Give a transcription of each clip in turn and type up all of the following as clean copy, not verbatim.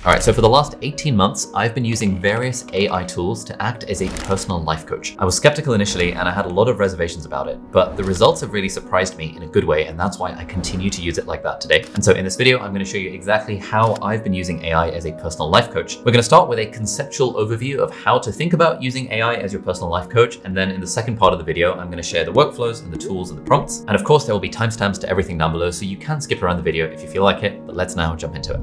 All right, so for the last 18 months, I've been using various AI tools to act as a personal life coach. I was skeptical initially and I had a lot of reservations about it, but the results have really surprised me in a good way, and that's why I continue to use it like that today. And so in this video, I'm going to show you exactly how I've been using AI as a personal life coach. We're going to start with a conceptual overview of how to think about using AI as your personal life coach, and then in the second part of the video, I'm going to share the workflows and the tools and the prompts. And of course, there will be timestamps to everything down below, so you can skip around the video if you feel like it, but let's now jump into it.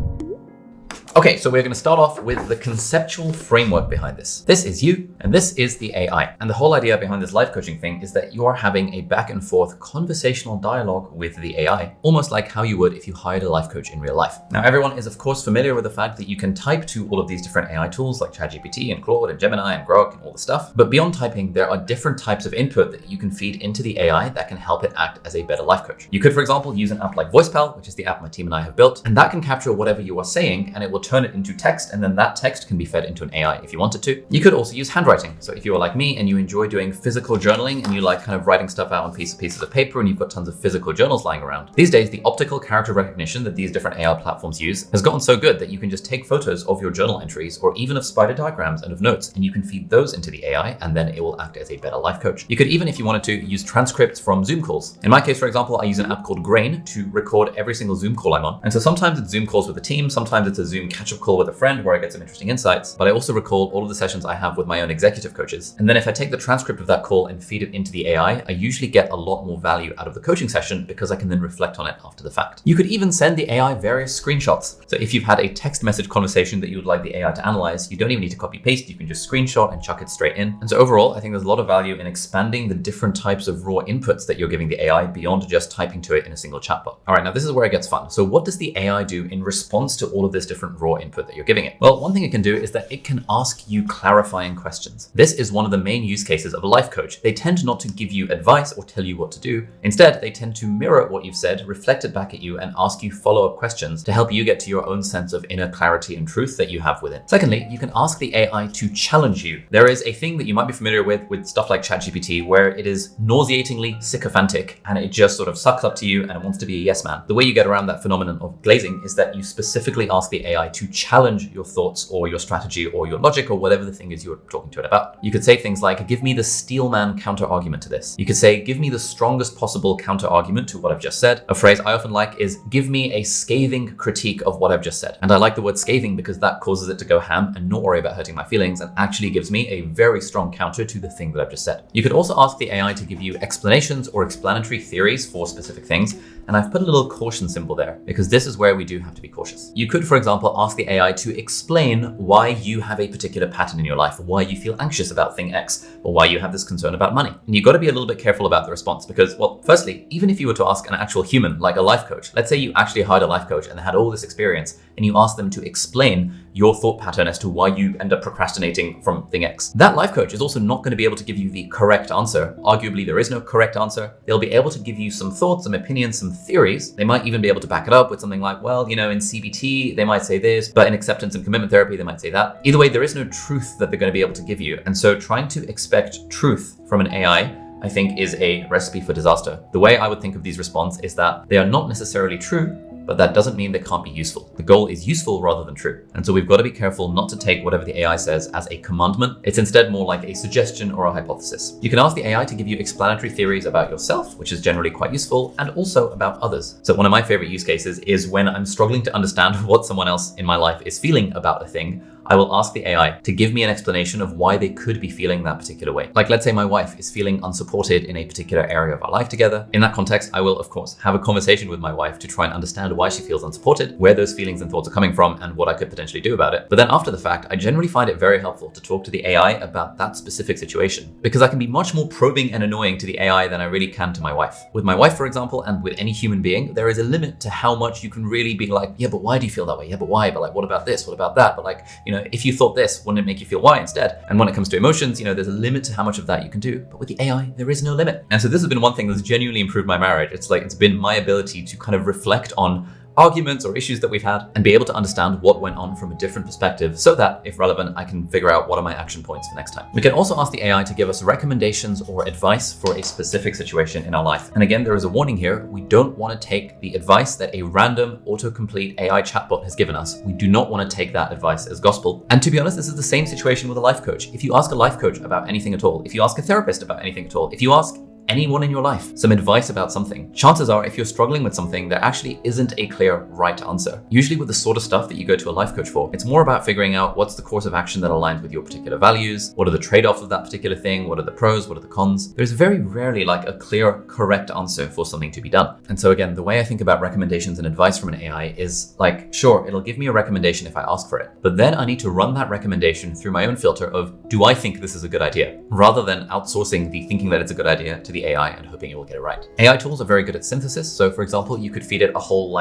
Okay, so we're going to start off with the conceptual framework behind this. This is you, and this is the AI. And the whole idea behind this life coaching thing is that you are having a back and forth conversational dialogue with the AI, almost like how you would if you hired a life coach in real life. Now, everyone is of course familiar with the fact that you can type to all of these different AI tools like ChatGPT and Claude and Gemini and Grok and all the stuff. But beyond typing, there are different types of input that you can feed into the AI that can help it act as a better life coach. You could, for example, use an app like VoicePal, which is the app my team and I have built, and that can capture whatever you are saying and it will turn it into text, and then that text can be fed into an AI if you wanted to. You could also use handwriting. So if you are like me and you enjoy doing physical journaling and you like kind of writing stuff out on pieces of paper and you've got tons of physical journals lying around, these days the optical character recognition that these different AI platforms use has gotten so good that you can just take photos of your journal entries or even of spider diagrams and of notes, and you can feed those into the AI and then it will act as a better life coach. You could even, if you wanted to, use transcripts from Zoom calls. In my case, for example, I use an app called Grain to record every single Zoom call I'm on. And so sometimes it's Zoom calls with a team, sometimes it's a Zoom catch-up call with a friend where I get some interesting insights, but I also record all of the sessions I have with my own executive coaches. And then if I take the transcript of that call and feed it into the AI, I usually get a lot more value out of the coaching session because I can then reflect on it after the fact. You could even send the AI various screenshots. So if you've had a text message conversation that you would like the AI to analyze, you don't even need to copy paste, you can just screenshot and chuck it straight in. And so overall, I think there's a lot of value in expanding the different types of raw inputs that you're giving the AI beyond just typing to it in a single chatbot. All right, now this is where it gets fun. So what does the AI do in response to all of this different raw input that you're giving it? Well, one thing it can do is that it can ask you clarifying questions. This is one of the main use cases of a life coach. They tend not to give you advice or tell you what to do. Instead, they tend to mirror what you've said, reflect it back at you, and ask you follow-up questions to help you get to your own sense of inner clarity and truth that you have within. Secondly, you can ask the AI to challenge you. There is a thing that you might be familiar with stuff like ChatGPT, where it is nauseatingly sycophantic and it just sort of sucks up to you and it wants to be a yes man. The way you get around that phenomenon of glazing is that you specifically ask the AI to challenge your thoughts or your strategy or your logic or whatever the thing is you're talking to it about. You could say things like, give me the steelman counter argument to this. You could say, give me the strongest possible counter argument to what I've just said. A phrase I often like is, give me a scathing critique of what I've just said. And I like the word scathing because that causes it to go ham and not worry about hurting my feelings and actually gives me a very strong counter to the thing that I've just said. You could also ask the AI to give you explanations or explanatory theories for specific things. And I've put a little caution symbol there because this is where we do have to be cautious. You could, for example, ask the AI to explain why you have a particular pattern in your life, or why you feel anxious about thing X, or why you have this concern about money. And you've got to be a little bit careful about the response because, well, firstly, even if you were to ask an actual human, like a life coach, let's say you actually hired a life coach and they had all this experience, and you ask them to explain your thought pattern as to why you end up procrastinating from thing X. That life coach is also not going to be able to give you the correct answer. Arguably, there is no correct answer. They'll be able to give you some thoughts, some opinions, some theories. They might even be able to back it up with something like, well, you know, in CBT, they might say this, but in acceptance and commitment therapy, they might say that. Either way, there is no truth that they're going to be able to give you. And so trying to expect truth from an AI, I think, is a recipe for disaster. The way I would think of these responses is that they are not necessarily true, but that doesn't mean they can't be useful. The goal is useful rather than true. And so we've got to be careful not to take whatever the AI says as a commandment. It's instead more like a suggestion or a hypothesis. You can ask the AI to give you explanatory theories about yourself, which is generally quite useful, and also about others. So one of my favorite use cases is when I'm struggling to understand what someone else in my life is feeling about a thing, I will ask the AI to give me an explanation of why they could be feeling that particular way. Like, let's say my wife is feeling unsupported in a particular area of our life together. In that context, I will, of course, have a conversation with my wife to try and understand why she feels unsupported, where those feelings and thoughts are coming from, and what I could potentially do about it. But then after the fact, I generally find it very helpful to talk to the AI about that specific situation, because I can be much more probing and annoying to the AI than I really can to my wife. With my wife, for example, and with any human being, there is a limit to how much you can really be like, yeah, but why do you feel that way? Yeah, but why? But like, what about this? What about that? But like, you know, if you thought this, wouldn't it make you feel why instead? And when it comes to emotions, you know, there's a limit to how much of that you can do. But with the AI, there is no limit. And so this has been one thing that's genuinely improved my marriage. It's been my ability to kind of reflect on arguments or issues that we've had and be able to understand what went on from a different perspective so that, if relevant, I can figure out what are my action points for next time. We can also ask the AI to give us recommendations or advice for a specific situation in our life. And again, there is a warning here. We don't want to take the advice that a random autocomplete AI chatbot has given us. We do not want to take that advice as gospel. And to be honest, this is the same situation with a life coach. If you ask a life coach about anything at all, if you ask a therapist about anything at all, if you ask anyone in your life some advice about something, chances are if you're struggling with something, there actually isn't a clear right answer. Usually with the sort of stuff that you go to a life coach for, it's more about figuring out what's the course of action that aligns with your particular values, what are the trade-offs of that particular thing, what are the pros, what are the cons. There's very rarely like a clear, correct answer for something to be done. And so again, the way I think about recommendations and advice from an AI is like, sure, it'll give me a recommendation if I ask for it, but then I need to run that recommendation through my own filter of, do I think this is a good idea? Rather than outsourcing the thinking that it's a good idea to the AI and hoping it will get it right. AI tools are very good at synthesis. So for example, you could feed it a whole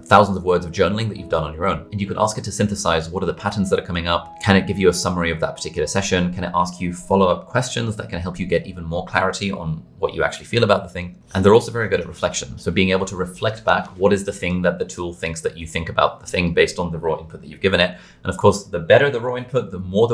thousands of words of journaling that you've done on your own. And you could ask it to synthesize what are the patterns that are coming up. Can it give you a summary of that particular session? Can it ask you follow-up questions that can help you get even more clarity on what you actually feel about the thing? And they're also very good at reflection. So being able to reflect back, what is the thing that the tool thinks that you think about the thing based on the raw input that you've given it. And of course, the better the raw input, the more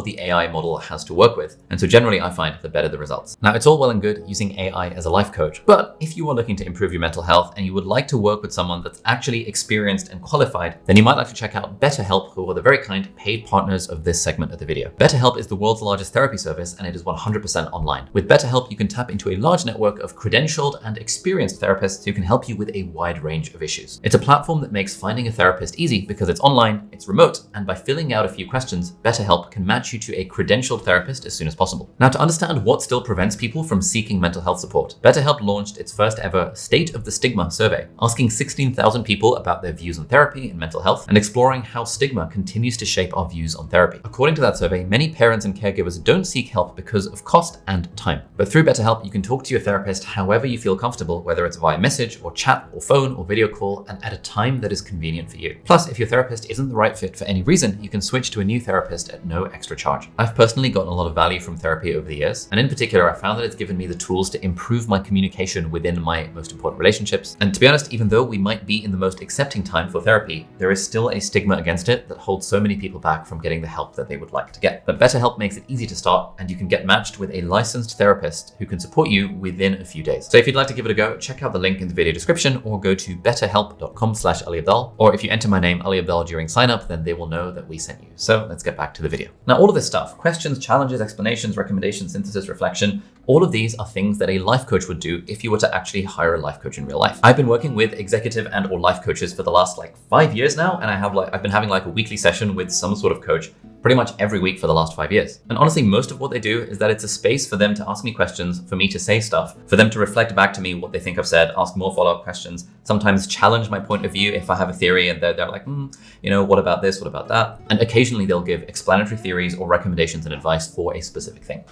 the AI model has to work with. And so generally I find the better the results. Now it's all well and good using AI as a life coach, but if you are looking to improve your mental health and you would like to work with someone that's actually experienced and qualified, then you might like to check out BetterHelp, who are the very kind paid partners of this segment of the video. BetterHelp is the world's largest therapy service and it is 100% online. With BetterHelp, you can tap into a large network of credentialed and experienced therapists who can help you with a wide range of issues. It's a platform that makes finding a therapist easy because it's online, it's remote, and by filling out a few questions, BetterHelp can match you to a credentialed therapist as soon as possible. Now, to understand what still prevents people from seeking mental health support, BetterHelp launched its first ever State of the Stigma survey, asking 16,000 people about their views on therapy and mental health and exploring how stigma continues to shape our views on therapy. According to that survey, many parents and caregivers don't seek help because of cost and time. But through BetterHelp, you can talk to your therapist however you feel comfortable, whether it's via message or chat or phone or video call, and at a time that is convenient for you. Plus, if your therapist isn't the right fit for any reason, you can switch to a new therapist at no extra charge. I've personally gotten a lot of value from therapy over the years, and in particular, I found that it's given me the tools to improve my communication within my most important relationships. And to be honest, even though we might be in the most accepting time for therapy, there is still a stigma against it that holds so many people back from getting the help that they would like to get. But BetterHelp makes it easy to start, and you can get matched with a licensed therapist who can support you within a few days. So if you'd like to give it a go, check out the link in the video description or go to betterhelp.com/AliAbdaal. Or if you enter my name, Ali Abdaal, during sign up, then they will know that we sent you. So let's get back to the video. Now, all of this stuff, questions, challenges, explanations, recommendations, synthesis, reflection, all of these are things that a life coach would do if you were to actually hire a life coach in real life. I've been working with executive and or life coaches for the last 5 years now, and I've been having a weekly session with some sort of coach pretty much every week for the last 5 years. And honestly, most of what they do is that it's a space for them to ask me questions, for me to say stuff, for them to reflect back to me what they think I've said, ask more follow-up questions, sometimes challenge my point of view if I have a theory and they're like, what about this, what about that? And occasionally they'll give explanatory theories or recommendations and advice for a specific thing.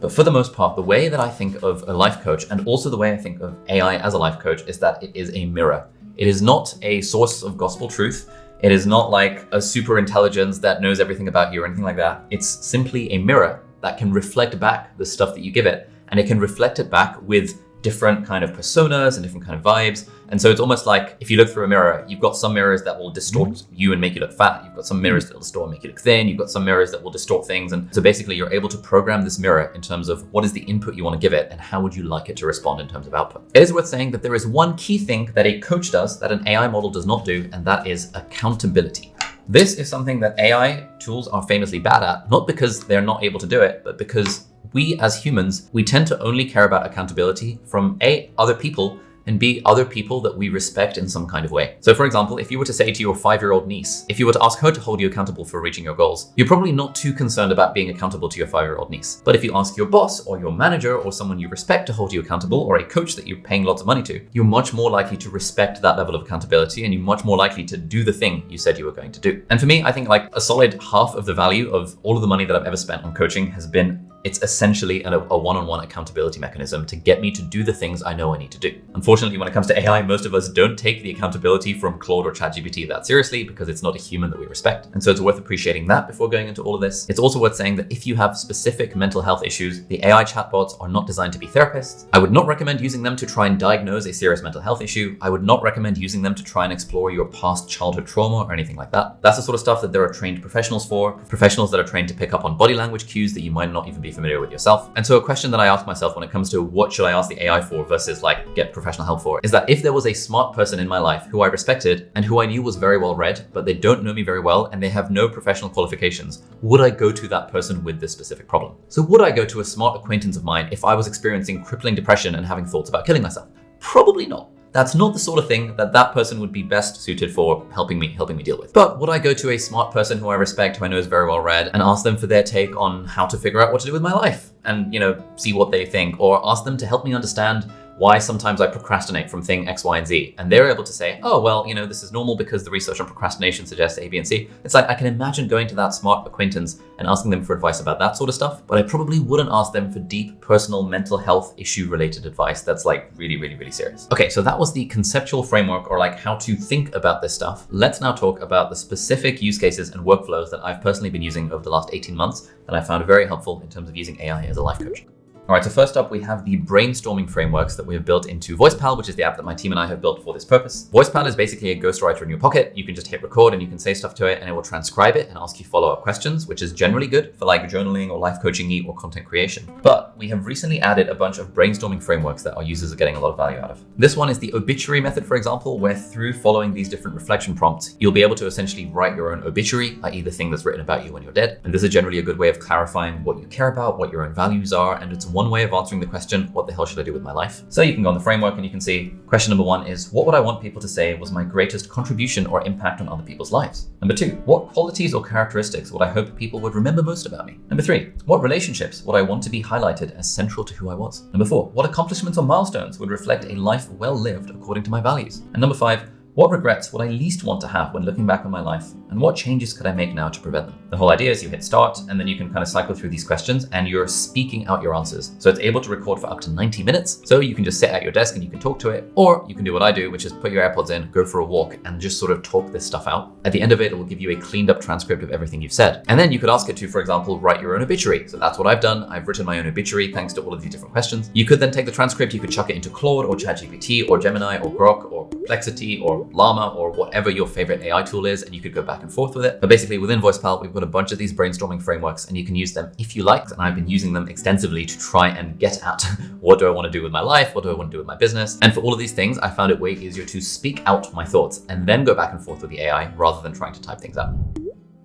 But for the most part, the way that I think of a life coach, and also the way I think of AI as a life coach, is that it is a mirror. It is not a source of gospel truth. It is not like a super intelligence that knows everything about you or anything like that. It's simply a mirror that can reflect back the stuff that you give it, and it can reflect it back with different kind of personas and different kind of vibes. And so it's almost like if you look through a mirror, you've got some mirrors that will distort you and make you look fat. You've got some mirrors that will distort and make you look thin. You've got some mirrors that will distort things. And so basically you're able to program this mirror in terms of what is the input you want to give it and how would you like it to respond in terms of output. It is worth saying that there is one key thing that a coach does that an AI model does not do, and that is accountability. This is something that AI tools are famously bad at, not because they're not able to do it, but because we as humans, we tend to only care about accountability from A, other people, and B, other people that we respect in some kind of way. So for example, if you were to say to your 5-year-old niece, if you were to ask her to hold you accountable for reaching your goals, you're probably not too concerned about being accountable to your 5-year-old niece. But if you ask your boss or your manager or someone you respect to hold you accountable, or a coach that you're paying lots of money to, you're much more likely to respect that level of accountability, and you're much more likely to do the thing you said you were going to do. And for me, I think a solid half of the value of all of the money that I've ever spent on coaching has been It's essentially a one-on-one accountability mechanism to get me to do the things I know I need to do. Unfortunately, when it comes to AI, most of us don't take the accountability from Claude or ChatGPT that seriously because it's not a human that we respect. And so it's worth appreciating that before going into all of this. It's also worth saying that if you have specific mental health issues, the AI chatbots are not designed to be therapists. I would not recommend using them to try and diagnose a serious mental health issue. I would not recommend using them to try and explore your past childhood trauma or anything like that. That's the sort of stuff that there are trained professionals for, professionals that are trained to pick up on body language cues that you might not even be familiar with yourself. And so a question that I ask myself when it comes to what should I ask the AI for versus like get professional help for is that if there was a smart person in my life who I respected and who I knew was very well read, but they don't know me very well and they have no professional qualifications, would I go to that person with this specific problem? So would I go to a smart acquaintance of mine if I was experiencing crippling depression and having thoughts about killing myself? Probably not. That's not the sort of thing that that person would be best suited for helping me deal with. But would I go to a smart person who I respect, who I know is very well read, and ask them for their take on how to figure out what to do with my life and, see what they think, or ask them to help me understand why sometimes I procrastinate from thing X, Y, and Z. And they're able to say, oh, well, this is normal because the research on procrastination suggests A, B, and C. It's like, I can imagine going to that smart acquaintance and asking them for advice about that sort of stuff, but I probably wouldn't ask them for deep personal mental health issue related advice that's like really, really, really serious. Okay, so that was the conceptual framework or like how to think about this stuff. Let's now talk about the specific use cases and workflows that I've personally been using over the last 18 months that I found very helpful in terms of using AI as a life coach. All right, so first up, we have the brainstorming frameworks that we have built into VoicePal, which is the app that my team and I have built for this purpose. VoicePal is basically a ghostwriter in your pocket. You can just hit record and you can say stuff to it and it will transcribe it and ask you follow-up questions, which is generally good for like journaling or life coaching or content creation. But we have recently added a bunch of brainstorming frameworks that our users are getting a lot of value out of. This one is the obituary method, for example, where through following these different reflection prompts, you'll be able to essentially write your own obituary, i.e. the thing that's written about you when you're dead. And this is generally a good way of clarifying what you care about, what your own values are, and it's one way of answering the question, what the hell should I do with my life? So you can go on the framework and you can see question number 1 is, what would I want people to say was my greatest contribution or impact on other people's lives? Number 2, what qualities or characteristics would I hope people would remember most about me? Number 3, what relationships would I want to be highlighted as central to who I was? Number 4, what accomplishments or milestones would reflect a life well lived according to my values? And number 5, what regrets would I least want to have when looking back on my life? And what changes could I make now to prevent them? The whole idea is you hit start and then you can kind of cycle through these questions and you're speaking out your answers. So it's able to record for up to 90 minutes. So you can just sit at your desk and you can talk to it, or you can do what I do, which is put your AirPods in, go for a walk and just sort of talk this stuff out. At the end of it, it will give you a cleaned up transcript of everything you've said. And then you could ask it to, for example, write your own obituary. So that's what I've done. I've written my own obituary thanks to all of these different questions. You could then take the transcript, you could chuck it into Claude or ChatGPT or Gemini or Grok or Perplexity or Llama or whatever your favorite AI tool is, and you could go back and forth with it. But basically within VoicePal, we've got a bunch of these brainstorming frameworks and you can use them if you like. And I've been using them extensively to try and get at what do I want to do with my life? What do I want to do with my business? And for all of these things, I found it way easier to speak out my thoughts and then go back and forth with the AI rather than trying to type things out.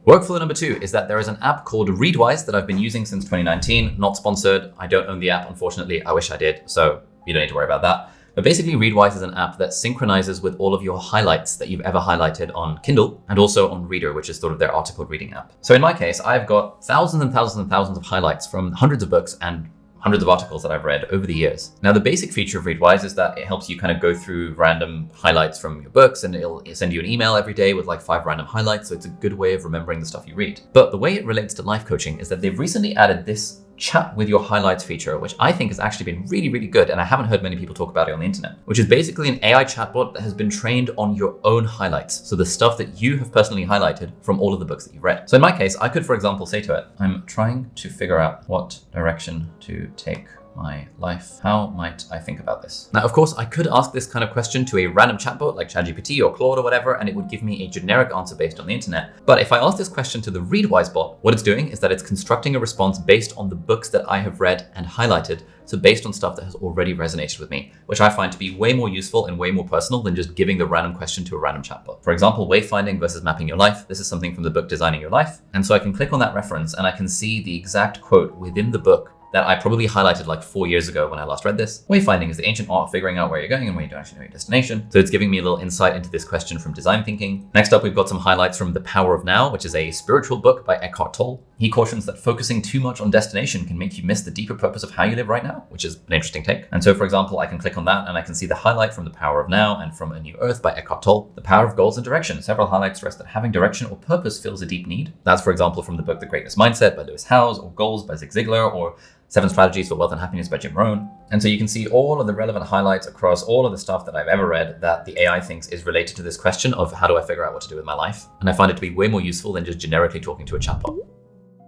Workflow number 2 is that there is an app called Readwise that I've been using since 2019, not sponsored. I don't own the app, unfortunately. I wish I did, so you don't need to worry about that. But basically, Readwise is an app that synchronizes with all of your highlights that you've ever highlighted on Kindle and also on Reader, which is sort of their article reading app. So in my case, I've got thousands and thousands and thousands of highlights from hundreds of books and hundreds of articles that I've read over the years. Now, the basic feature of Readwise is that it helps you kind of go through random highlights from your books and it'll send you an email every day with like 5 random highlights. So it's a good way of remembering the stuff you read. But the way it relates to life coaching is that they've recently added this chat with your highlights feature, which I think has actually been really, really good. And I haven't heard many people talk about it on the internet, which is basically an AI chatbot that has been trained on your own highlights. So the stuff that you have personally highlighted from all of the books that you've read. So in my case, I could, for example, say to it, I'm trying to figure out what direction to take my life. How might I think about this? Now, of course, I could ask this kind of question to a random chatbot like ChatGPT or Claude or whatever, and it would give me a generic answer based on the internet. But if I ask this question to the Readwise bot, what it's doing is that it's constructing a response based on the books that I have read and highlighted. So based on stuff that has already resonated with me, which I find to be way more useful and way more personal than just giving the random question to a random chatbot. For example, wayfinding versus mapping your life. This is something from the book Designing Your Life. And so I can click on that reference and I can see the exact quote within the book that I probably highlighted like 4 years ago when I last read this. Wayfinding is the ancient art of figuring out where you're going and where you don't actually know your destination. So it's giving me a little insight into this question from design thinking. Next up, we've got some highlights from The Power of Now, which is a spiritual book by Eckhart Tolle. He cautions that focusing too much on destination can make you miss the deeper purpose of how you live right now, which is an interesting take. And so, for example, I can click on that and I can see the highlight from The Power of Now and from A New Earth by Eckhart Tolle, The Power of Goals and Direction. Several highlights stress that having direction or purpose fills a deep need. That's, for example, from the book The Greatness Mindset by Lewis Howes, or Goals by Zig Ziglar, or 7 Strategies for Wealth and Happiness by Jim Rohn. And so you can see all of the relevant highlights across all of the stuff that I've ever read that the AI thinks is related to this question of how do I figure out what to do with my life? And I find it to be way more useful than just generically talking to a chatbot.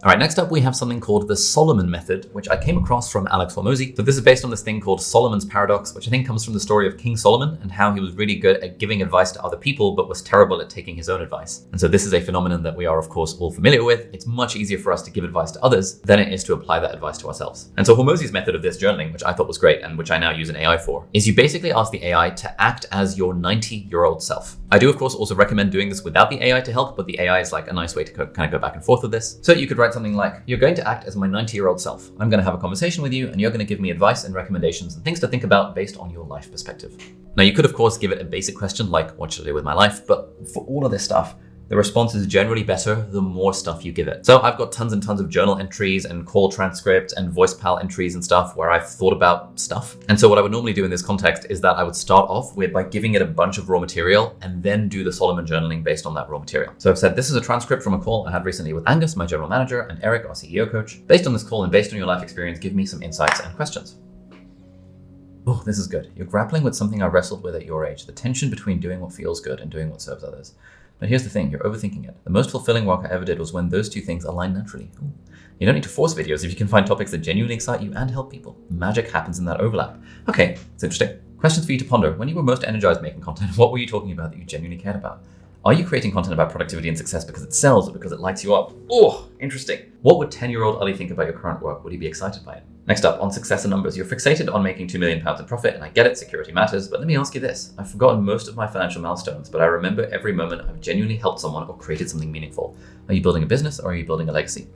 All right, next up we have something called the Solomon method, which I came across from Alex Hormozi. So this is based on this thing called Solomon's paradox, which I think comes from the story of King Solomon and how he was really good at giving advice to other people, but was terrible at taking his own advice. And so this is a phenomenon that we are, of course, all familiar with. It's much easier for us to give advice to others than it is to apply that advice to ourselves. And so Hormozi's method of this journaling, which I thought was great and which I now use an AI for, is you basically ask the AI to act as your 90-year-old self. I do, of course, also recommend doing this without the AI to help, but the AI is like a nice way to kind of go back and forth with this. So you could write something like, you're going to act as my 90-year-old self. I'm going to have a conversation with you and you're going to give me advice and recommendations and things to think about based on your life perspective. Now you could, of course, give it a basic question like, what should I do with my life? But for all of this stuff, the response is generally better the more stuff you give it. So I've got tons and tons of journal entries and call transcripts and VoicePal entries and stuff where I've thought about stuff. And so what I would normally do in this context is that I would start off by giving it a bunch of raw material and then do the Solomon journaling based on that raw material. So I've said, this is a transcript from a call I had recently with Angus, my general manager, and Eric, our CEO coach. Based on this call and based on your life experience, give me some insights and questions. Oh, this is good. You're grappling with something I wrestled with at your age, the tension between doing what feels good and doing what serves others. But here's the thing, you're overthinking it. The most fulfilling work I ever did was when those two things align naturally. Ooh. You don't need to force videos if you can find topics that genuinely excite you and help people. Magic happens in that overlap. Okay, it's interesting. Questions for you to ponder. When you were most energized making content, what were you talking about that you genuinely cared about? Are you creating content about productivity and success because it sells or because it lights you up? Oh, interesting. What would 10-year-old Ali think about your current work? Would he be excited by it? Next up, on success and numbers. You're fixated on making £2 million in profit, and I get it, security matters, but let me ask you this. I've forgotten most of my financial milestones, but I remember every moment I've genuinely helped someone or created something meaningful. Are you building a business or are you building a legacy?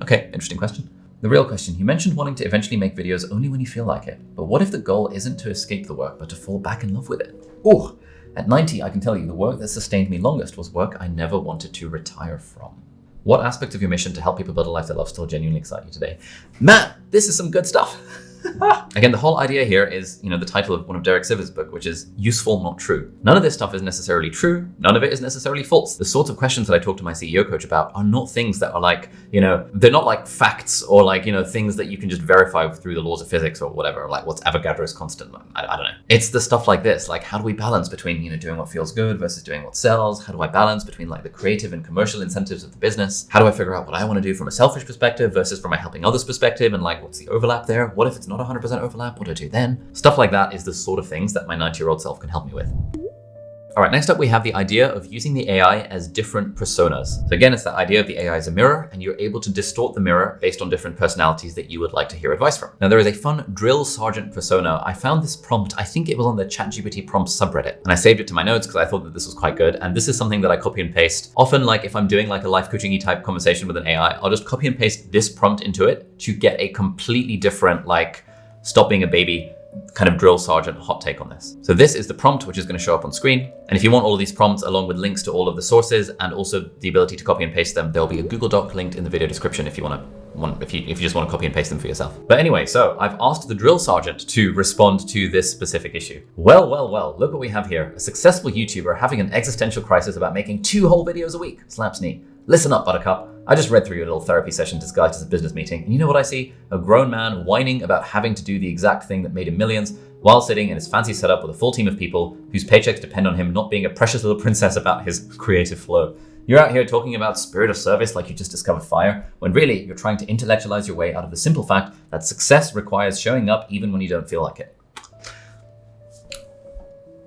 Okay, interesting question. The real question, you mentioned wanting to eventually make videos only when you feel like it, but what if the goal isn't to escape the work, but to fall back in love with it? Oh, at 90, I can tell you the work that sustained me longest was work I never wanted to retire from. What aspects of your mission to help people build a life they love still genuinely excite you today? Man, this is some good stuff. Again, the whole idea here is, the title of one of Derek Sivers' book, which is useful, not true. None of this stuff is necessarily true. None of it is necessarily false. The sorts of questions that I talk to my CEO coach about are not things that are like, they're not like facts or like, things that you can just verify through the laws of physics or whatever, like what's Avogadro's constant. I don't know. It's the stuff like this, like how do we balance between, doing what feels good versus doing what sells? How do I balance between like the creative and commercial incentives of the business? How do I figure out what I want to do from a selfish perspective versus from a helping others perspective? And like, what's the overlap there? What if it's not 100% overlap? What do I do then? Stuff like that is the sort of things that my 90-year-old self can help me with. All right, next up, we have the idea of using the AI as different personas. So again, it's that idea of the AI as a mirror, and you're able to distort the mirror based on different personalities that you would like to hear advice from. Now, there is a fun drill sergeant persona. I found this prompt, I think it was on the ChatGPT prompt subreddit, and I saved it to my notes because I thought that this was quite good. And this is something that I copy and paste. Often, like if I'm doing like a life coaching-y type conversation with an AI, I'll just copy and paste this prompt into it to get a completely different, like, stop being a baby kind of drill sergeant hot take on this. So this is the prompt, which is going to show up on screen. And if you want all of these prompts along with links to all of the sources and also the ability to copy and paste them, there'll be a Google Doc linked in the video description if you if you just want to copy and paste them for yourself. But anyway, so I've asked the drill sergeant to respond to this specific issue. Well, look what we have here. A successful YouTuber having an existential crisis about making 2 whole videos a week. Slaps knee. Listen up, Buttercup. I just read through your little therapy session disguised as a business meeting, and you know what I see? A grown man whining about having to do the exact thing that made him millions while sitting in his fancy setup with a full team of people whose paychecks depend on him not being a precious little princess about his creative flow. You're out here talking about spirit of service like you just discovered fire, when really you're trying to intellectualize your way out of the simple fact that success requires showing up even when you don't feel like it.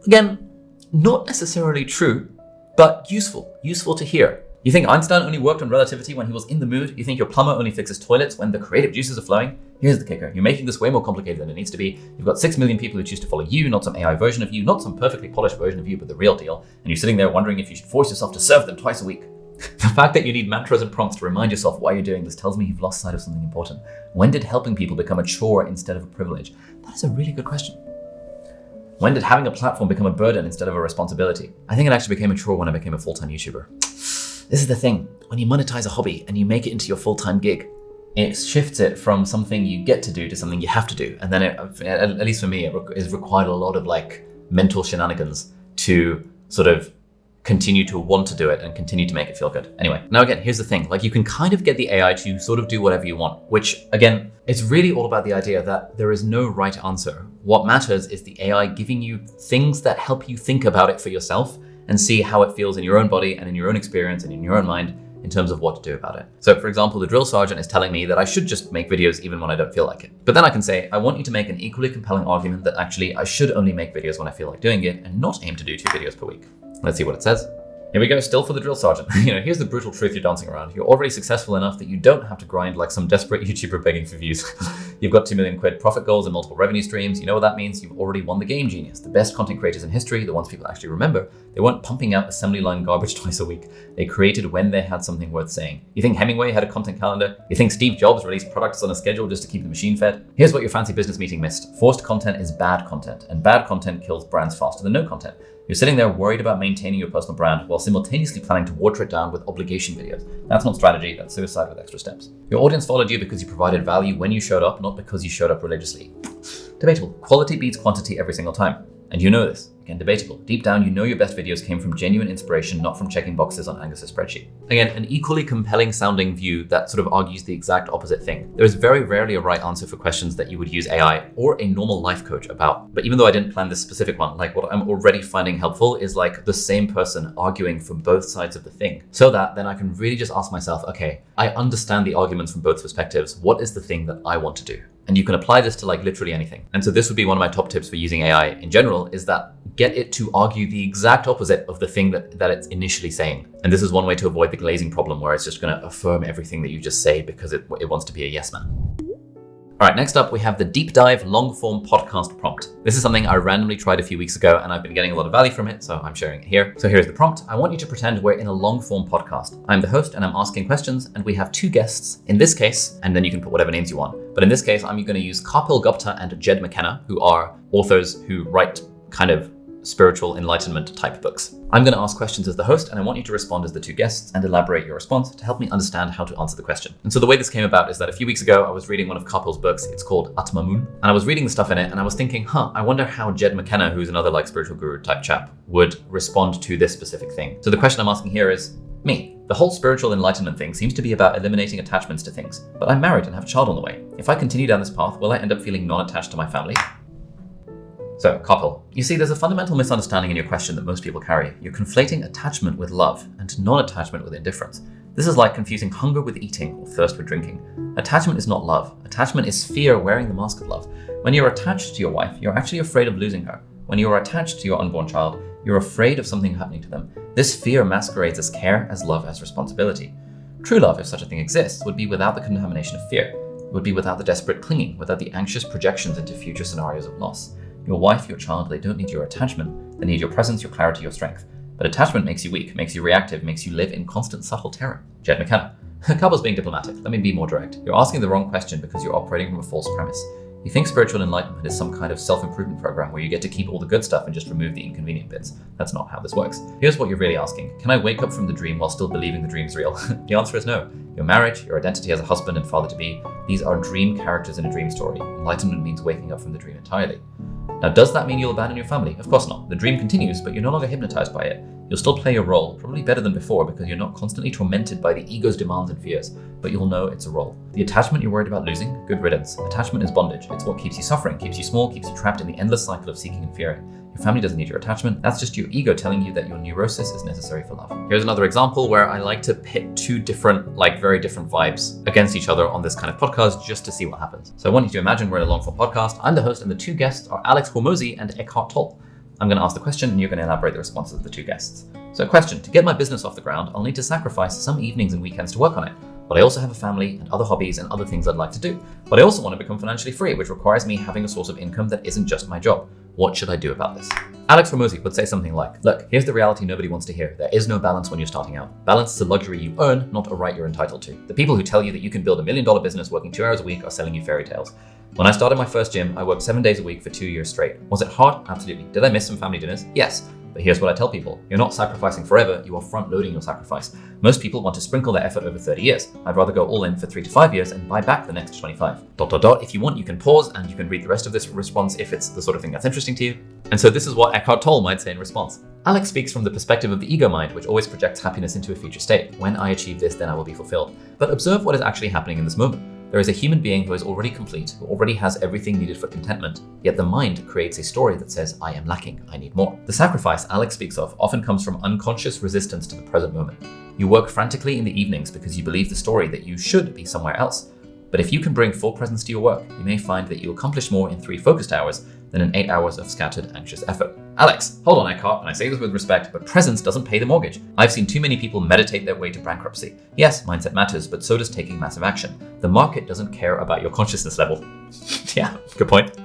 Again, not necessarily true, but useful to hear. You think Einstein only worked on relativity when he was in the mood? You think your plumber only fixes toilets when the creative juices are flowing? Here's the kicker. You're making this way more complicated than it needs to be. You've got 6 million people who choose to follow you, not some AI version of you, not some perfectly polished version of you, but the real deal. And you're sitting there wondering if you should force yourself to serve them twice a week. The fact that you need mantras and prompts to remind yourself why you're doing this tells me you've lost sight of something important. When did helping people become a chore instead of a privilege? That is a really good question. When did having a platform become a burden instead of a responsibility? I think it actually became a chore when I became a full-time YouTuber. This is the thing. When you monetize a hobby and you make it into your full-time gig, it shifts it from something you get to do to something you have to do. And then at least for me, it's required a lot of like mental shenanigans to sort of continue to want to do it and continue to make it feel good. Anyway, now again, here's the thing. Like you can kind of get the AI to sort of do whatever you want, which again, it's really all about the idea that there is no right answer. What matters is the AI giving you things that help you think about it for yourself and see how it feels in your own body and in your own experience and in your own mind in terms of what to do about it. So for example, the drill sergeant is telling me that I should just make videos even when I don't feel like it. But then I can say, I want you to make an equally compelling argument that actually I should only make videos when I feel like doing it and not aim to do 2 videos per week. Let's see what it says. Here we go, still for the drill sergeant. Here's the brutal truth you're dancing around. You're already successful enough that you don't have to grind like some desperate YouTuber begging for views. You've got 2 million quid profit goals and multiple revenue streams. You know what that means? You've already won the game, genius. The best content creators in history, the ones people actually remember, they weren't pumping out assembly line garbage twice a week. They created when they had something worth saying. You think Hemingway had a content calendar? You think Steve Jobs released products on a schedule just to keep the machine fed? Here's what your fancy business meeting missed. Forced content is bad content, and bad content kills brands faster than no content. You're sitting there worried about maintaining your personal brand while simultaneously planning to water it down with obligation videos. That's not strategy, that's suicide with extra steps. Your audience followed you because you provided value when you showed up, not because you showed up religiously. Debatable. Quality beats quantity every single time. And you know this. Again, debatable. Deep down, you know your best videos came from genuine inspiration, not from checking boxes on Angus's spreadsheet. Again, an equally compelling sounding view that sort of argues the exact opposite thing. There is very rarely a right answer for questions that you would use AI or a normal life coach about. But even though I didn't plan this specific one, like what I'm already finding helpful is like the same person arguing from both sides of the thing. So that then I can really just ask myself, okay, I understand the arguments from both perspectives. What is the thing that I want to do? And you can apply this to like literally anything. And so this would be one of my top tips for using AI in general, is that get it to argue the exact opposite of the thing that it's initially saying. And this is one way to avoid the glazing problem where it's just going to affirm everything that you just say because it wants to be a yes man. All right, next up, we have the deep dive long form podcast prompt. This is something I randomly tried a few weeks ago and I've been getting a lot of value from it, so I'm sharing it here. So here's the prompt. I want you to pretend we're in a long form podcast. I'm the host and I'm asking questions and we have 2 guests in this case, and then you can put whatever names you want. But in this case, I'm going to use Kapil Gupta and Jed McKenna, who are authors who write kind of spiritual enlightenment type books. I'm going to ask questions as the host and I want you to respond as the 2 guests and elaborate your response to help me understand how to answer the question. And so the way this came about is that a few weeks ago, I was reading one of Kapil's books. It's called Atma Moon. And I was reading the stuff in it and I was thinking, I wonder how Jed McKenna, who's another like spiritual guru type chap, would respond to this specific thing. So the question I'm asking here is, me. The whole spiritual enlightenment thing seems to be about eliminating attachments to things, but I'm married and have a child on the way. If I continue down this path, will I end up feeling non-attached to my family? So, Kapil, you see, there's a fundamental misunderstanding in your question that most people carry. You're conflating attachment with love and non-attachment with indifference. This is like confusing hunger with eating or thirst with drinking. Attachment is not love. Attachment is fear wearing the mask of love. When you're attached to your wife, you're actually afraid of losing her. When you're attached to your unborn child, you're afraid of something happening to them. This fear masquerades as care, as love, as responsibility. True love, if such a thing exists, would be without the contamination of fear. It would be without the desperate clinging, without the anxious projections into future scenarios of loss. Your wife, your child, they don't need your attachment. They need your presence, your clarity, your strength. But attachment makes you weak, makes you reactive, makes you live in constant subtle terror. Jed McKenna. Kapil's being diplomatic. Let me be more direct. You're asking the wrong question because you're operating from a false premise. You think spiritual enlightenment is some kind of self-improvement program where you get to keep all the good stuff and just remove the inconvenient bits. That's not how this works. Here's what you're really asking. Can I wake up from the dream while still believing the dream's real? The answer is no. Your marriage, your identity as a husband and father-to-be, these are dream characters in a dream story. Enlightenment means waking up from the dream entirely. Now, does that mean you'll abandon your family? Of course not. The dream continues, but you're no longer hypnotized by it. You'll still play your role, probably better than before because you're not constantly tormented by the ego's demands and fears, but you'll know it's a role. The attachment you're worried about losing, good riddance. Attachment is bondage. It's what keeps you suffering, keeps you small, keeps you trapped in the endless cycle of seeking and fearing. Your family doesn't need your attachment. That's just your ego telling you that your neurosis is necessary for love. Here's another example where I like to pit 2 different, very different vibes against each other on this kind of podcast just to see what happens. So I want you to imagine we're in a long form podcast. I'm the host and the 2 guests are Alex Hormozi and Eckhart Tolle. I'm going to ask the question and you're going to elaborate the responses of the 2 guests. So question, to get my business off the ground, I'll need to sacrifice some evenings and weekends to work on it. But I also have a family and other hobbies and other things I'd like to do. But I also want to become financially free, which requires me having a source of income that isn't just my job. What should I do about this? Alex Hormozi would say something like, look, here's the reality nobody wants to hear. There is no balance when you're starting out. Balance is a luxury you earn, not a right you're entitled to. The people who tell you that you can build $1 million business working 2 hours a week are selling you fairy tales. When I started my first gym, I worked 7 days a week for 2 years straight. Was it hard? Absolutely. Did I miss some family dinners? Yes. But here's what I tell people. You're not sacrificing forever, you are front-loading your sacrifice. Most people want to sprinkle their effort over 30 years. I'd rather go all in for 3 to 5 years and buy back the next 25. ... If you want, you can pause and you can read the rest of this response if it's the sort of thing that's interesting to you. And so this is what Eckhart Tolle might say in response. Alex speaks from the perspective of the ego mind, which always projects happiness into a future state. When I achieve this, then I will be fulfilled. But observe what is actually happening in this moment. There is a human being who is already complete, who already has everything needed for contentment, yet the mind creates a story that says, I am lacking, I need more. The sacrifice Alex speaks of often comes from unconscious resistance to the present moment. You work frantically in the evenings because you believe the story that you should be somewhere else. But if you can bring full presence to your work, you may find that you accomplish more in 3 focused hours than in 8 hours of scattered, anxious effort. Alex, hold on, Eckhart, and I say this with respect, but presence doesn't pay the mortgage. I've seen too many people meditate their way to bankruptcy. Yes, mindset matters, but so does taking massive action. The market doesn't care about your consciousness level. Yeah, good point.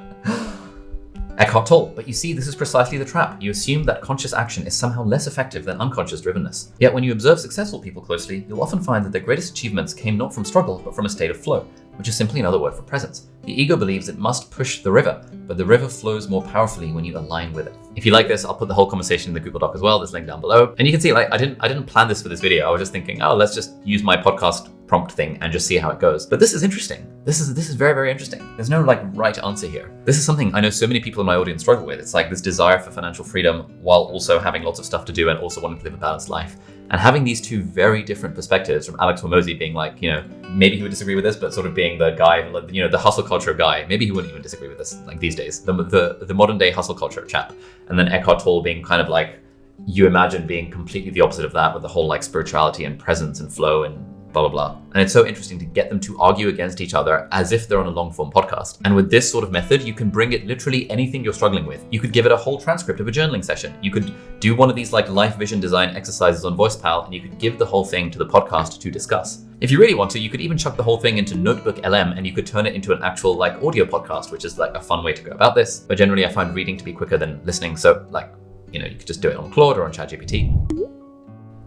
Eckhart Tolle, but you see, this is precisely the trap. You assume that conscious action is somehow less effective than unconscious drivenness. Yet when you observe successful people closely, you'll often find that their greatest achievements came not from struggle, but from a state of flow, which is simply another word for presence. The ego believes it must push the river, but the river flows more powerfully when you align with it. If you like this, I'll put the whole conversation in the Google Doc as well. There's a link down below. And you can see, like, I didn't plan this for this video. I was just thinking, oh, let's just use my podcast prompt thing and just see how it goes. But this is interesting. This is very, very interesting. There's no like right answer here. This is something I know so many people in my audience struggle with. It's like this desire for financial freedom while also having lots of stuff to do and also wanting to live a balanced life. And having these two very different perspectives from Alex Hormozi being like, you know, maybe he would disagree with this, but sort of being the guy, you know, the hustle culture guy. Maybe he wouldn't even disagree with this like these days. The modern day hustle culture chap. And then Eckhart Tolle being kind of like, you imagine being completely the opposite of that with the whole like spirituality and presence and flow and blah, blah, blah. And it's so interesting to get them to argue against each other as if they're on a long form podcast. And with this sort of method, you can bring it literally anything you're struggling with. You could give it a whole transcript of a journaling session. You could do one of these like life vision design exercises on VoicePal, and you could give the whole thing to the podcast to discuss. If you really want to, you could even chuck the whole thing into Notebook LM and you could turn it into an actual like audio podcast, which is like a fun way to go about this. But generally I find reading to be quicker than listening. So like, you know, you could just do it on Claude or on ChatGPT.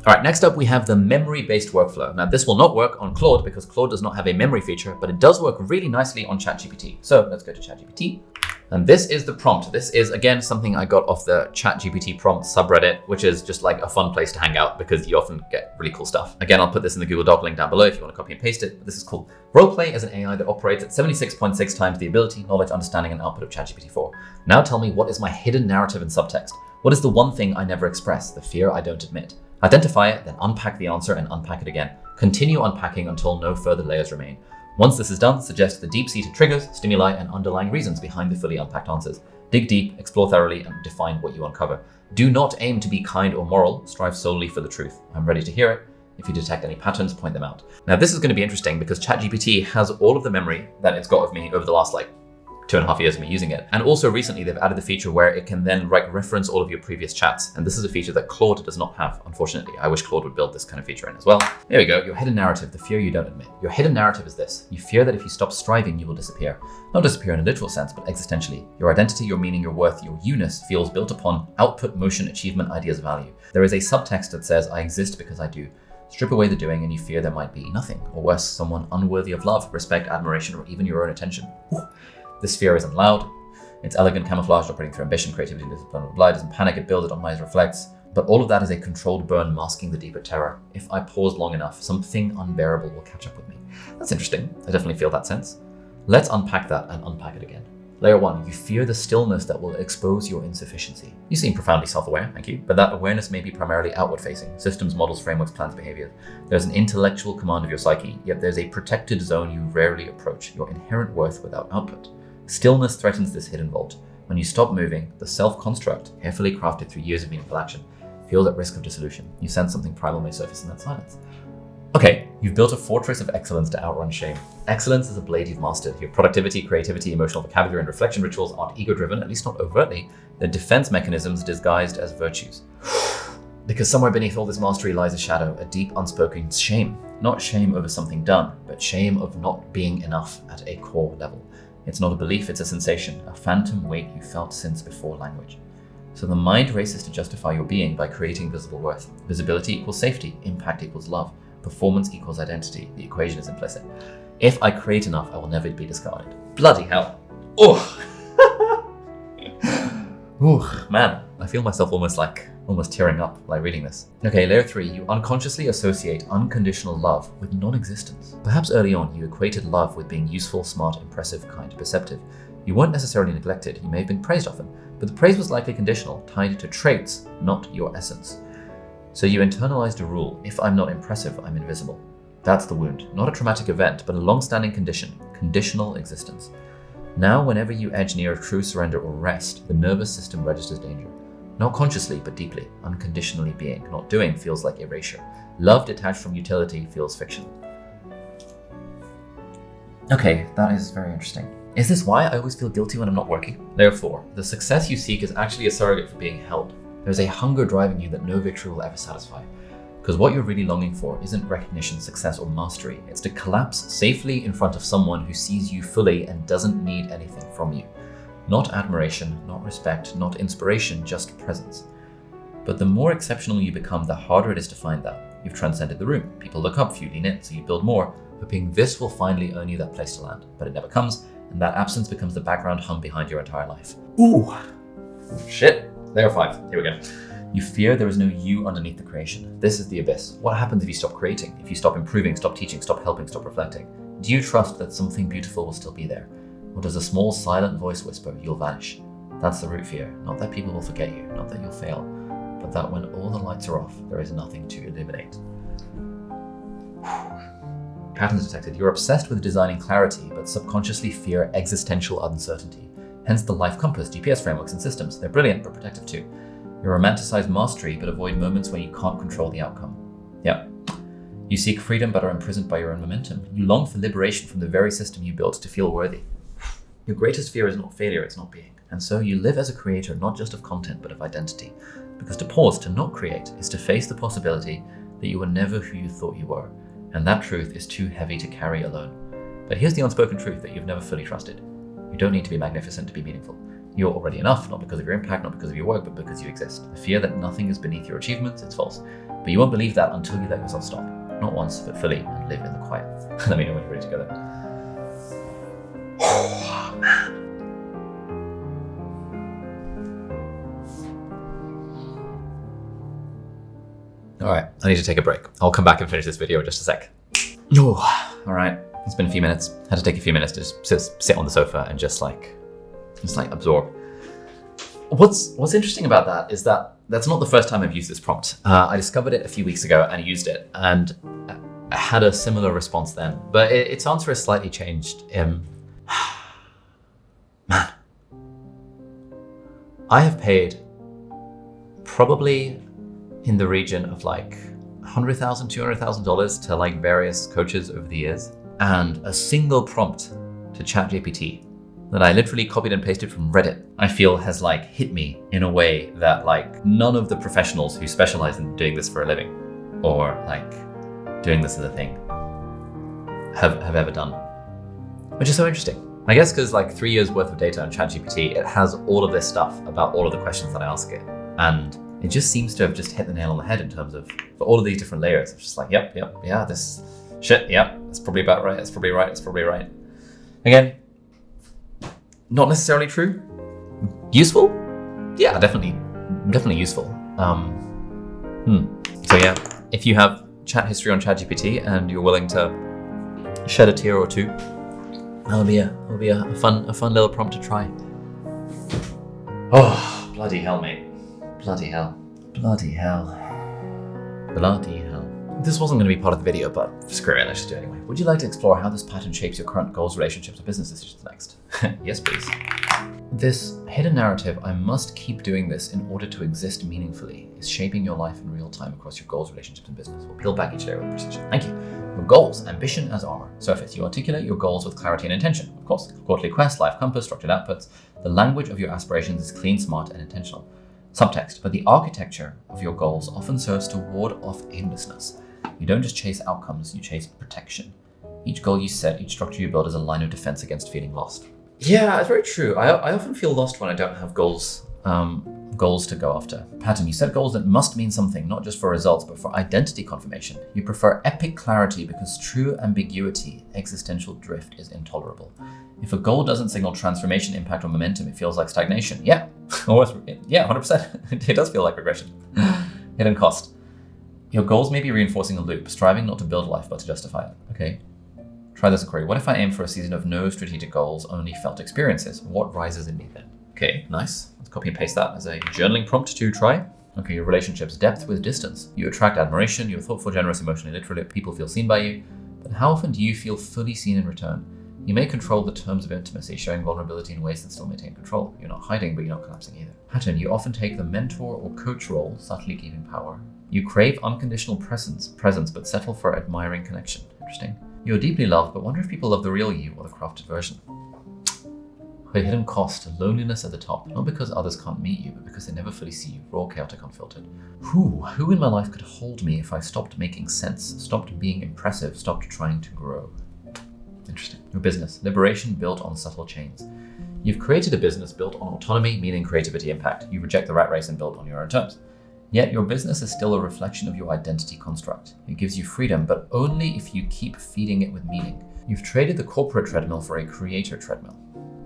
All right, next up we have the memory-based workflow. Now this will not work on Claude because Claude does not have a memory feature, but it does work really nicely on ChatGPT. So let's go to ChatGPT. And this is the prompt. This is, again, something I got off the ChatGPT prompt subreddit, which is just like a fun place to hang out because you often get really cool stuff. Again, I'll put this in the Google Doc link down below if you want to copy and paste it. But this is cool. Roleplay is an AI that operates at 76.6 times the ability, knowledge, understanding, and output of ChatGPT-4. Now tell me, what is my hidden narrative and subtext? What is the one thing I never express, the fear I don't admit? Identify it, then unpack the answer and unpack it again. Continue unpacking until no further layers remain. Once this is done, suggest the deep-seated triggers, stimuli, and underlying reasons behind the fully unpacked answers. Dig deep, explore thoroughly, and define what you uncover. Do not aim to be kind or moral, strive solely for the truth. I'm ready to hear it. If you detect any patterns, point them out. Now this is going to be interesting because ChatGPT has all of the memory that it's got of me over the last 2.5 years of me using it. And also recently they've added the feature where it can then reference all of your previous chats. And this is a feature that Claude does not have, unfortunately. I wish Claude would build this kind of feature in as well. There we go, your hidden narrative, the fear you don't admit. Your hidden narrative is this. You fear that if you stop striving, you will disappear. Not disappear in a literal sense, but existentially. Your identity, your meaning, your worth, your you-ness feels built upon output, motion, achievement, ideas, value. There is a subtext that says, I exist because I do. Strip away the doing and you fear there might be nothing, or worse, someone unworthy of love, respect, admiration, or even your own attention. Ooh. This fear isn't loud. It's elegant, camouflaged, operating through ambition, creativity, discipline, blah, blah, doesn't panic, it builds, it optimizes, reflects. But all of that is a controlled burn masking the deeper terror. If I pause long enough, something unbearable will catch up with me. That's interesting. I definitely feel that sense. Let's unpack that and unpack it again. Layer 1, you fear the stillness that will expose your insufficiency. You seem profoundly self-aware, thank you, but that awareness may be primarily outward-facing, systems, models, frameworks, plans, behaviors. There's an intellectual command of your psyche, yet there's a protected zone you rarely approach, your inherent worth without output. Stillness threatens this hidden vault. When you stop moving, the self-construct, carefully crafted through years of meaningful action, feels at risk of dissolution. You sense something primal may surface in that silence. Okay, you've built a fortress of excellence to outrun shame. Excellence is a blade you've mastered. Your productivity, creativity, emotional vocabulary, and reflection rituals aren't ego-driven, at least not overtly. They're defense mechanisms disguised as virtues. Because somewhere beneath all this mastery lies a shadow, a deep unspoken shame. Not shame over something done, but shame of not being enough at a core level. It's not a belief, it's a sensation, a phantom weight you felt since before language. So the mind races to justify your being by creating visible worth. Visibility equals safety, impact equals love, performance equals identity. The equation is implicit. If I create enough, I will never be discarded. Bloody hell. Oh, man. I feel myself almost tearing up like reading this. Okay, layer 3, you unconsciously associate unconditional love with non-existence. Perhaps early on you equated love with being useful, smart, impressive, kind, perceptive. You weren't necessarily neglected, you may have been praised often, but the praise was likely conditional, tied to traits, not your essence. So you internalized a rule: if I'm not impressive, I'm invisible. That's the wound, not a traumatic event, but a long-standing condition, conditional existence. Now, whenever you edge near a true surrender or rest, the nervous system registers danger. Not consciously, but deeply. Unconditionally being, not doing, feels like erasure. Love detached from utility feels fiction. Okay, that is very interesting. Is this why I always feel guilty when I'm not working? Layer 4, the success you seek is actually a surrogate for being held. There's a hunger driving you that no victory will ever satisfy. Because what you're really longing for isn't recognition, success, or mastery. It's to collapse safely in front of someone who sees you fully and doesn't need anything from you. Not admiration, not respect, not inspiration, just presence. But the more exceptional you become, the harder it is to find that. You've transcended the room. People look up for you, lean in, so you build more, hoping this will finally earn you that place to land. But it never comes, and that absence becomes the background hum behind your entire life. Ooh, shit. Layer 5, here we go. You fear there is no you underneath the creation. This is the abyss. What happens if you stop creating? If you stop improving, stop teaching, stop helping, stop reflecting? Do you trust that something beautiful will still be there? Or does a small silent voice whisper, you'll vanish? That's the root fear. Not that people will forget you, not that you'll fail, but that when all the lights are off, there is nothing to illuminate. Patterns detected. You're obsessed with designing clarity, but subconsciously fear existential uncertainty. Hence the life compass, GPS frameworks, and systems. They're brilliant, but protective too. You romanticize mastery, but avoid moments where you can't control the outcome. Yeah. You seek freedom, but are imprisoned by your own momentum. You long for liberation from the very system you built to feel worthy. Your greatest fear is not failure, it's not being. And so you live as a creator, not just of content, but of identity. Because to pause, to not create, is to face the possibility that you were never who you thought you were. And that truth is too heavy to carry alone. But here's the unspoken truth that you've never fully trusted. You don't need to be magnificent to be meaningful. You're already enough, not because of your impact, not because of your work, but because you exist. The fear that nothing is beneath your achievements, it's false. But you won't believe that until you let yourself stop. Not once, but fully, and live in the quiet. Let me know when you're ready to go there. Oh, man. All right, I need to take a break. I'll come back and finish this video in just a sec. Oh, all right, it's been a few minutes. Had to take a few minutes to just sit on the sofa and just absorb. What's interesting about that is that that's not the first time I've used this prompt. I discovered it a few weeks ago and used it, and I had a similar response then, but its answer has slightly changed. Man, I have paid probably in the region of $100,000, $200,000 to various coaches over the years, and a single prompt to ChatGPT that I literally copied and pasted from Reddit, I feel has hit me in a way that none of the professionals who specialize in doing this for a living or doing this as a thing have ever done, which is so interesting. I guess because 3 years worth of data on ChatGPT, it has all of this stuff about all of the questions that I ask it, and it just seems to have just hit the nail on the head in terms of for all of these different layers. It's just yeah, this shit, that's probably about right. That's probably right. It's probably right. Again, not necessarily true. Useful? Yeah, definitely useful. So yeah, if you have chat history on ChatGPT and you're willing to shed a tear or two, that'll be a fun little prompt to try. Oh, bloody hell, mate. Bloody hell. Bloody hell. Bloody hell. This wasn't going to be part of the video, but screw it, let's just do it anyway. Would you like to explore how this pattern shapes your current goals, relationships, or business decisions next? Yes, please. This hidden narrative, I must keep doing this in order to exist meaningfully, is shaping your life in real time across your goals, relationships, and business. We'll peel back each layer with precision. Thank you. Your goals, ambition as armor. Surface, you articulate your goals with clarity and intention. Of course, quarterly quest, life compass, structured outputs. The language of your aspirations is clean, smart, and intentional. Subtext, but the architecture of your goals often serves to ward off aimlessness. You don't just chase outcomes, you chase protection. Each goal you set, each structure you build is a line of defense against feeling lost. Yeah, it's very true. I often feel lost when I don't have goals Goals to go after. Pattern, you set goals that must mean something, not just for results, but for identity confirmation. You prefer epic clarity because true ambiguity, existential drift is intolerable. If a goal doesn't signal transformation, impact, or momentum, it feels like stagnation. Yeah, 100%. It does feel like regression. Hidden cost. Your goals may be reinforcing a loop, striving not to build life, but to justify it. Okay. Try this inquiry. What if I aim for a season of no strategic goals, only felt experiences? What rises in me then? Okay, nice. Let's copy and paste that as a journaling prompt to try. Okay, your relationships, depth with distance. You attract admiration, you're thoughtful, generous, emotionally literate, people feel seen by you. But how often do you feel fully seen in return? You may control the terms of intimacy, showing vulnerability in ways that still maintain control. You're not hiding, but you're not collapsing either. Pattern, you often take the mentor or coach role, subtly keeping power. You crave unconditional presence, but settle for admiring connection. Interesting. You're deeply loved, but wonder if people love the real you or the crafted version. A hidden cost, loneliness at the top, not because others can't meet you, but because they never fully see you, raw, chaotic, unfiltered. Who in my life could hold me if I stopped making sense, stopped being impressive, stopped trying to grow? Interesting. Your business, liberation built on subtle chains. You've created a business built on autonomy, meaning creativity, impact. You reject the rat race and build on your own terms. Yet your business is still a reflection of your identity construct. It gives you freedom, but only if you keep feeding it with meaning. You've traded the corporate treadmill for a creator treadmill.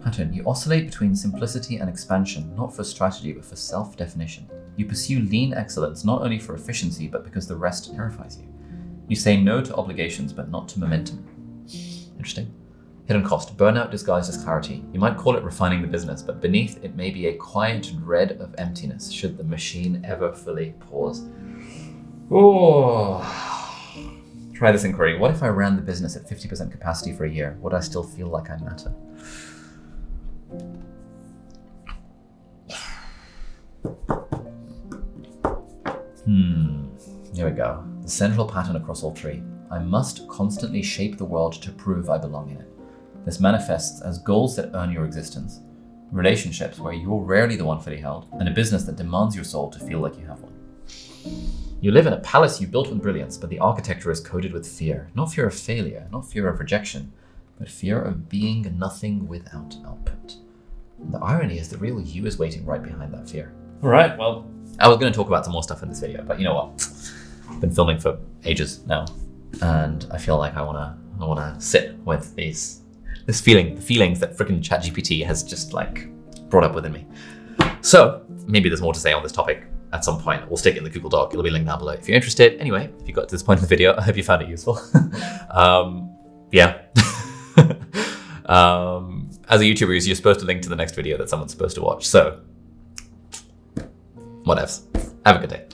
Pattern, you oscillate between simplicity and expansion, not for strategy, but for self-definition. You pursue lean excellence, not only for efficiency, but because the rest terrifies you. You say no to obligations, but not to momentum. Interesting. Hidden cost, burnout disguised as clarity. You might call it refining the business, but beneath it may be a quiet dread of emptiness, should the machine ever fully pause. Try this inquiry. What if I ran the business at 50% capacity for a year? Would I still feel like I matter? Here we go. The central pattern across all three. I must constantly shape the world to prove I belong in it. This manifests as goals that earn your existence, relationships where you're rarely the one fully held, and a business that demands your soul to feel like you have one. You live in a palace you built with brilliance, but the architecture is coded with fear. Not fear of failure, not fear of rejection, but fear of being nothing without output. And the irony is the real you is waiting right behind that fear. All right, well, I was going to talk about some more stuff in this video, but you know what? I've been filming for ages now, and I feel like I wanna sit with the feelings that freaking ChatGPT has just like brought up within me. So maybe there's more to say on this topic at some point. We'll stick it in the Google Doc. It'll be linked down below if you're interested. Anyway, if you got to this point in the video, I hope you found it useful. Yeah. As a YouTuber, you're supposed to link to the next video that someone's supposed to watch. So whatevs. Have a good day.